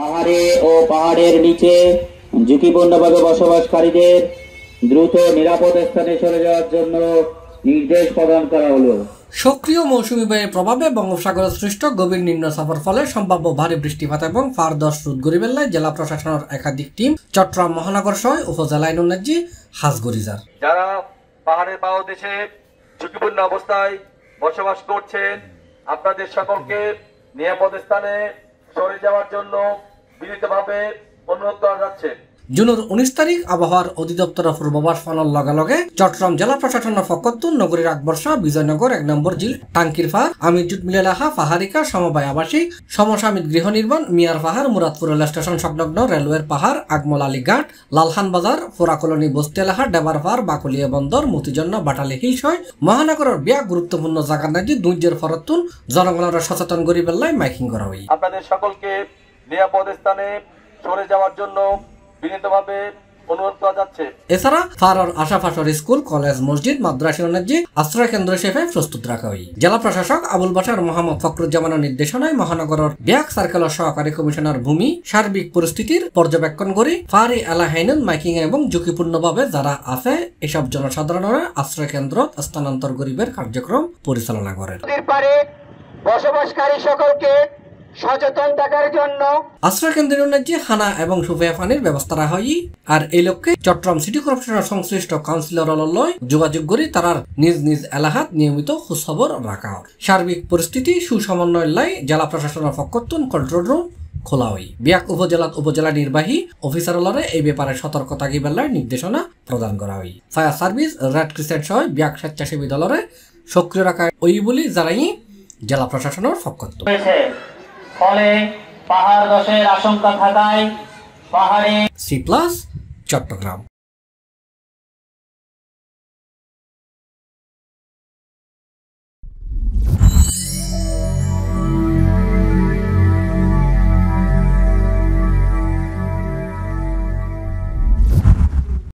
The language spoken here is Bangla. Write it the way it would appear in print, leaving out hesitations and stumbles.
পাহাড়ে ও পাহাড়ের নিচে ঝুঁকিপূর্ণভাবে বসবাসকারীদের দ্রুত নিরাপদ স্থানে সরে যাওয়ার জন্য নির্দেশ প্রদান করা হলো। সক্রিয় মৌসুমী বায়ুর প্রভাবে বঙ্গোপসাগরে সৃষ্ট গভীর নিম্নচাপের ফলে সম্ভাব্য ভারী বৃষ্টিপাত এবং ফারদশ রোদ গরিবেল্লায় জেলা প্রশাসনের একাধিক টিম চট্টগ্রাম মহানগর সহ উপজেলায় নুনাজি হাজগরিজার যারা পাহাড়ের পাদদেশে ঝুঁকিপূর্ণ অবস্থায় বসবাস করছেন আপনাদের সকলকে নিরাপদ স্থানে সরে যাওয়ার জন্য বিনীতভাবে অনুরোধ করা যাচ্ছে। জুনের 19 তারিখ আবহাওয়ার অধিদপ্তরের পূর্বাভাস পালন লগে চট্টগ্রাম জেলা প্রশাসনের পক্ষতুন নগরীর আকবর্ষা বিজয়নগর 1 নম্বর জিল টাঙ্কির পাহাড় আমিরজুট মিলেলাহা পাহাড়িকা সমবায় আবাসিক সমসাময়িক গৃহ নির্মাণ মিয়ার পাহাড় মুরাদপুর রেল স্টেশন সংলগ্ন রেলওয়ের পাহাড় আগমল আলীঘাট লালখান বাজার ফোরা কলোনি বস্তি এলাহা ডেবার পাহাড় বাকুলিয়া বন্দর মতিজন্য বাটালি হিলস হয় মহানগরের বিয়া গুরুত্বপূর্ণ জায়গা নাজি দুইজের ফরতুন জনগণের সচেতন করি বেলায় মাইকিং করা হয়। আপনাদের সকলকে নিরাপদ স্থানে সরে যাওয়ার জন্য বিনীতভাবে অনুরোধ করা যাচ্ছে। এছাড়া ফারার আশাফাশর স্কুল কলেজ মসজিদ মাদ্রাসা অনুযায়ী আশ্রয় কেন্দ্র হিসেবে প্রস্তুত রাখা হয়। জেলা প্রশাসক আবুল বাশার মোহাম্মদ ফখরুজ্জামানের নির্দেশনায় মহানগরের ব্যাক সার্কেলের সহকারী কমিশনার ভূমি সার্বিক পরিস্থিতির পর্যবেক্ষণ করে ফারি এলাহাইনুন মাইকিং এবং ঝুঁকিপূর্ণভাবে যারা আছে এসব জনসাধারণের আশ্রয় কেন্দ্র স্থানান্তর গরিবের কার্যক্রম পরিচালনা করেন। বসবাসকারী সকলকে সচেতন থাকার জন্য আশ্রয় কেন্দ্রের অনুযায়ী খানা এবং সুফিয়া পানির ব্যবস্থা রাখা হয়। আর এই লক্ষ্যে চট্টগ্রাম সিটি কর্পোরেশনের সংশ্লিষ্ট কাউন্সিলরলৈ যোগাযোগ করে তারার নিজ নিজ এলাকাত নিয়মিত খোঁজখবর রাখা হয়। সার্বিক পরিস্থিতি সুসমন্বয় লাই জেলা প্রশাসনের পক্ষতুন কন্ট্রোল রুম খোলা হয়। বিয়াক উপজেলা নির্বাহী অফিসারলরে এই ব্যাপারে সতর্কতা গিবেলার নির্দেশনা প্রদান করা হয়। ফায়ার সার্ভিস রেড ক্রিসেন্ট সহ বিয়াক স্বেচ্ছাসেবী দলরে সক্রিয় রাখা ওই বলে জানাই জেলা প্রশাসনের পক্ষতুন। ফলে পাহাড় ধসের আশঙ্কা থাকায় পাহাড়ে C+ চট্টগ্রাম।